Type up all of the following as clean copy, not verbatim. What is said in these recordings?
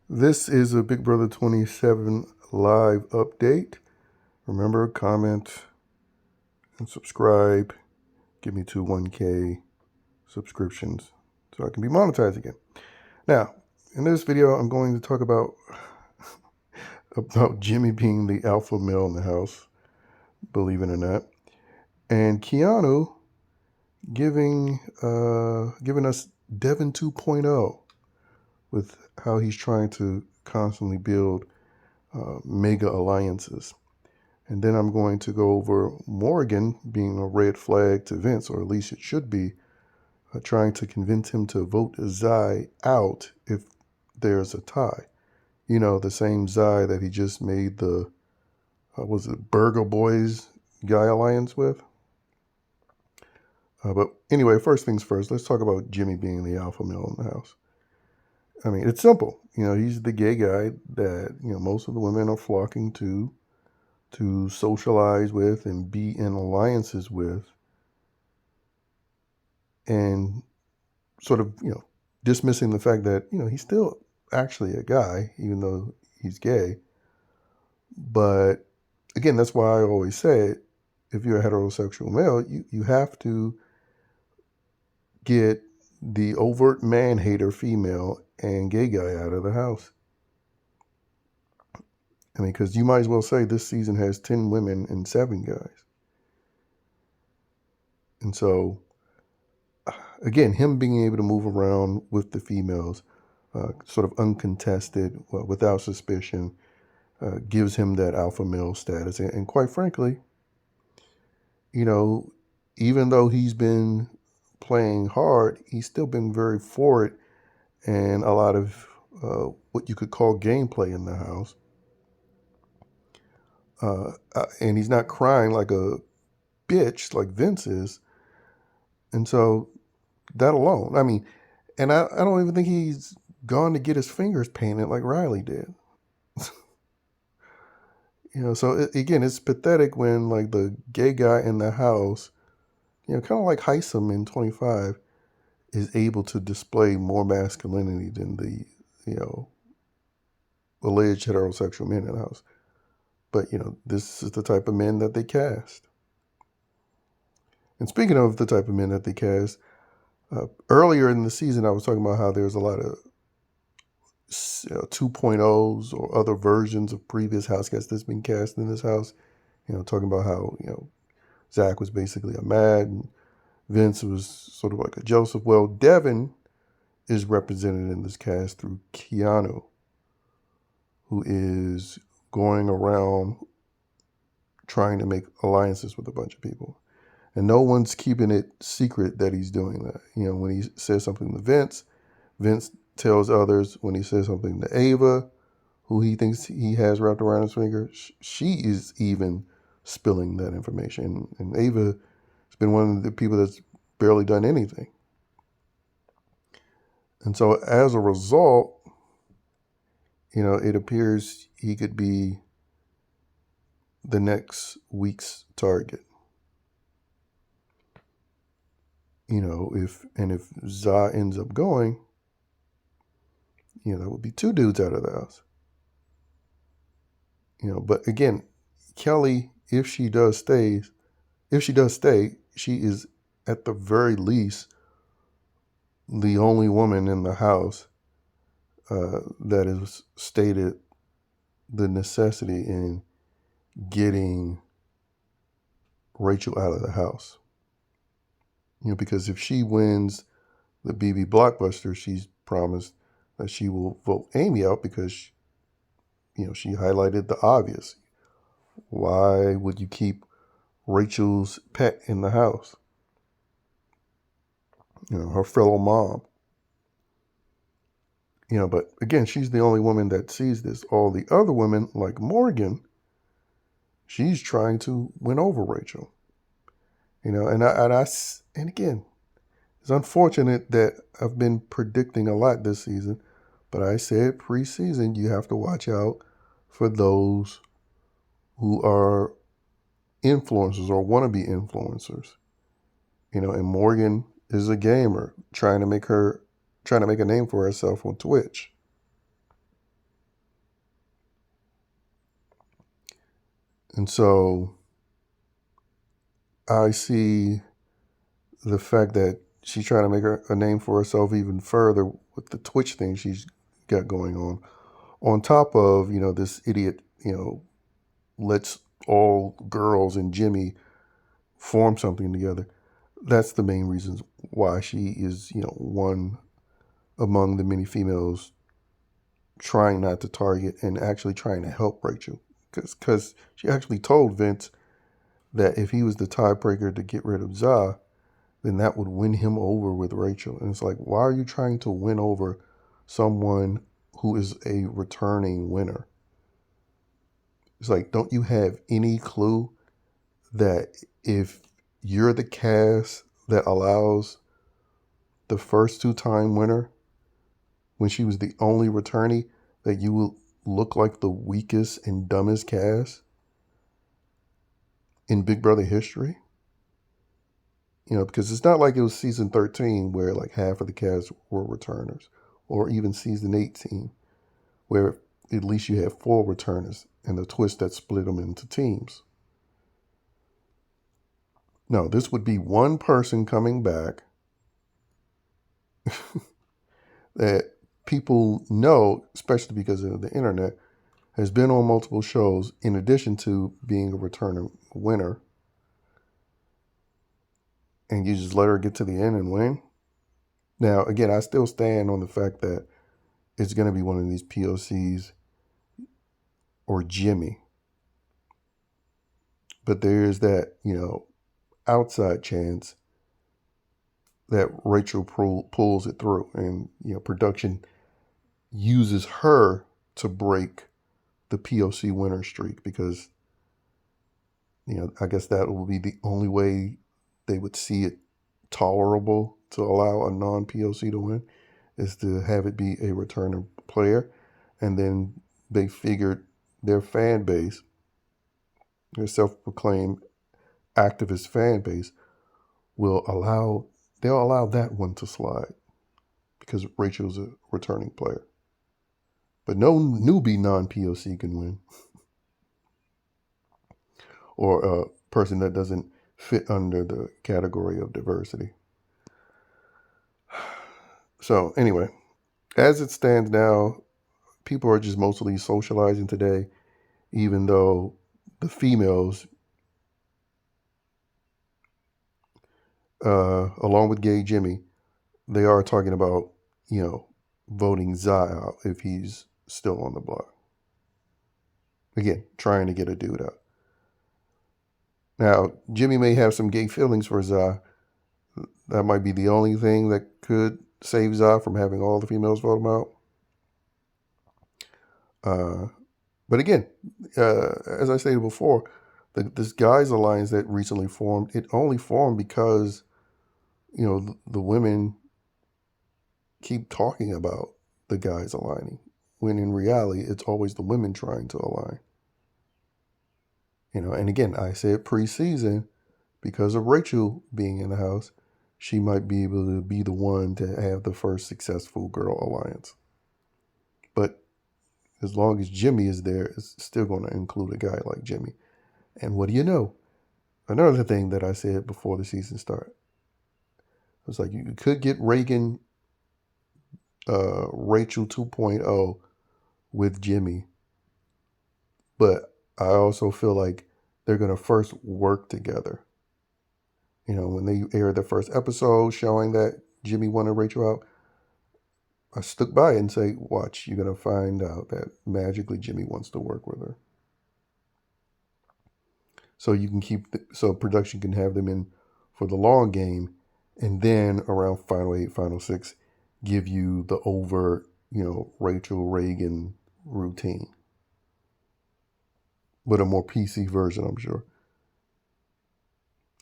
This is a Big Brother 27 live update. Remember, comment and subscribe. Give me to 1K subscriptions so I can be monetized again. Now, in this video, I'm going to talk about Jimmy being the alpha male in the house, believe it or not, and KEANU giving us Devin 2.0 with how he's trying to constantly build mega alliances. And then I'm going to go over Morgan being a red flag to Vince, or at least it should be, trying to convince him to vote ZAE out if there's a tie. You know, the same ZAE that he just made the, was it Burger Boys guy alliance with? But anyway, first things first, let's talk about Jimmy being the alpha male in the house. I mean, it's simple. You know, he's the gay guy that, you know, most of the women are flocking to socialize with and be in alliances with, and sort of, you know, dismissing the fact that, you know, he's still actually a guy, even though he's gay. But again, that's why I always say, if you're a heterosexual male, you have to get the overt man hater female and gay guy out of the house. I mean, because you might as well say this season has 10 women and 7 guys. And so, again, him being able to move around with the females, sort of uncontested, without suspicion, gives him that alpha male status. And quite frankly, you know, even though he's been playing hard, he's still been very for it, and a lot of what you could call gameplay in the house. And he's not crying like a bitch like Vince is. And so that alone, I mean, and I don't even think he's gone to get his fingers painted like Riley did. You know, so again, it's pathetic when like the gay guy in the house, you know, kind of like Heisem in 25, is able to display more masculinity than the, you know, alleged heterosexual men in the house. But, you know, this is the type of men that they cast. And speaking of the type of men that they cast, earlier in the season, I was talking about how there's a lot of 2.0s or other versions of previous house guests that's been cast in this house. You know, talking about how, you know, Zach was basically a Mad and Vince was sort of like a Joseph. Well, Devin is represented in this cast through KEANU, who is going around trying to make alliances with a bunch of people. And no one's keeping it secret that he's doing that. You know, when he says something to Vince, Vince tells others. When he says something to Ava, who he thinks he has wrapped around his finger, she is even spilling that information. And Ava has been one of the people that's barely done anything. And so as a result, you know, it appears he could be the next week's target. You know, if ZA ends up going, you know, that would be 2 dudes out of the house. You know, but again, Kelly, if she does stay, she is at the very least the only woman in the house that has stated the necessity in getting Rachel out of the house. You know, because if she wins the BB Blockbuster, she's promised that she will vote Amy out because, you know, she highlighted the obvious. Why would you keep Rachel's pet in the house? You know, her fellow mom. You know, but again, she's the only woman that sees this. All the other women, like Morgan, she's trying to win over Rachel. You know, and again, it's unfortunate that I've been predicting a lot this season, but I said preseason you have to watch out for those who are influencers or want to be influencers. You know, and Morgan is a gamer trying to make a name for herself on Twitch. And so I see the fact that she's trying to make a name for herself even further with the Twitch thing she's got going on top of, this idiot, let's all girls and Jimmy form something together. That's the main reasons why she is, one among the many females trying not to target and actually trying to help Rachel. Because she actually told Vince that if he was the tiebreaker to get rid of ZAE, then that would win him over with Rachel. And it's like, why are you trying to win over someone who is a returning winner? It's like, don't you have any clue that if you're the cast that allows the first two-time winner, when she was the only returnee, that you will look like the weakest and dumbest cast in Big Brother history? Because it's not like it was season 13 where like half of the cast were returners, or even season 18 where at least you had 4 returners and the twist that split them into teams. No, this would be one person coming back that people know, especially because of the internet, has been on multiple shows in addition to being a returning winner. And you just let her get to the end and win. Now, again, I still stand on the fact that it's going to be one of these POCs or Jimmy. But there is that, outside chance that Rachel pulls it through, and, production uses her to break the POC winner streak, because, I guess that will be the only way they would see it tolerable to allow a non-POC to win, is to have it be a returning player. And then they figured their fan base, their self-proclaimed activist fan base, they'll allow that one to slide because Rachel's a returning player. But no newbie non-POC can win. Or a person that doesn't fit under the category of diversity. So anyway, as it stands now, people are just mostly socializing today, even though the females, along with gay Jimmy, they are talking about, voting ZAE out if he's still on the block. Again, trying to get a dude out. Now, Jimmy may have some gay feelings for ZAE. That might be the only thing that could save ZAE from having all the females vote him out. But again, as I stated before, this guys alliance that recently formed, it only formed because, the women keep talking about the guys aligning, when in reality, it's always the women trying to align. And again, I said pre-season, because of Rachel being in the house, she might be able to be the one to have the first successful girl alliance. But as long as Jimmy is there, it's still going to include a guy like Jimmy. And what do you know? Another thing that I said before the season started, it was like, you could get Rachel 2.0 with Jimmy. But I also feel like they're going to first work together. When they aired the first episode showing that Jimmy wanted Rachel out, I stuck by it and say, watch, you're going to find out that magically Jimmy wants to work with her. So you can so production can have them in for the long game, and then around Final 8, Final 6, give you the overt, Rachel Reagan routine. But a more PC version, I'm sure.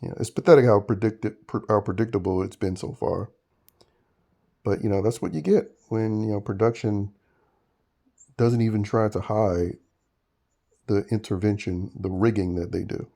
It's pathetic how predictable it's been so far. But, that's what you get when, production doesn't even try to hide the intervention, the rigging that they do.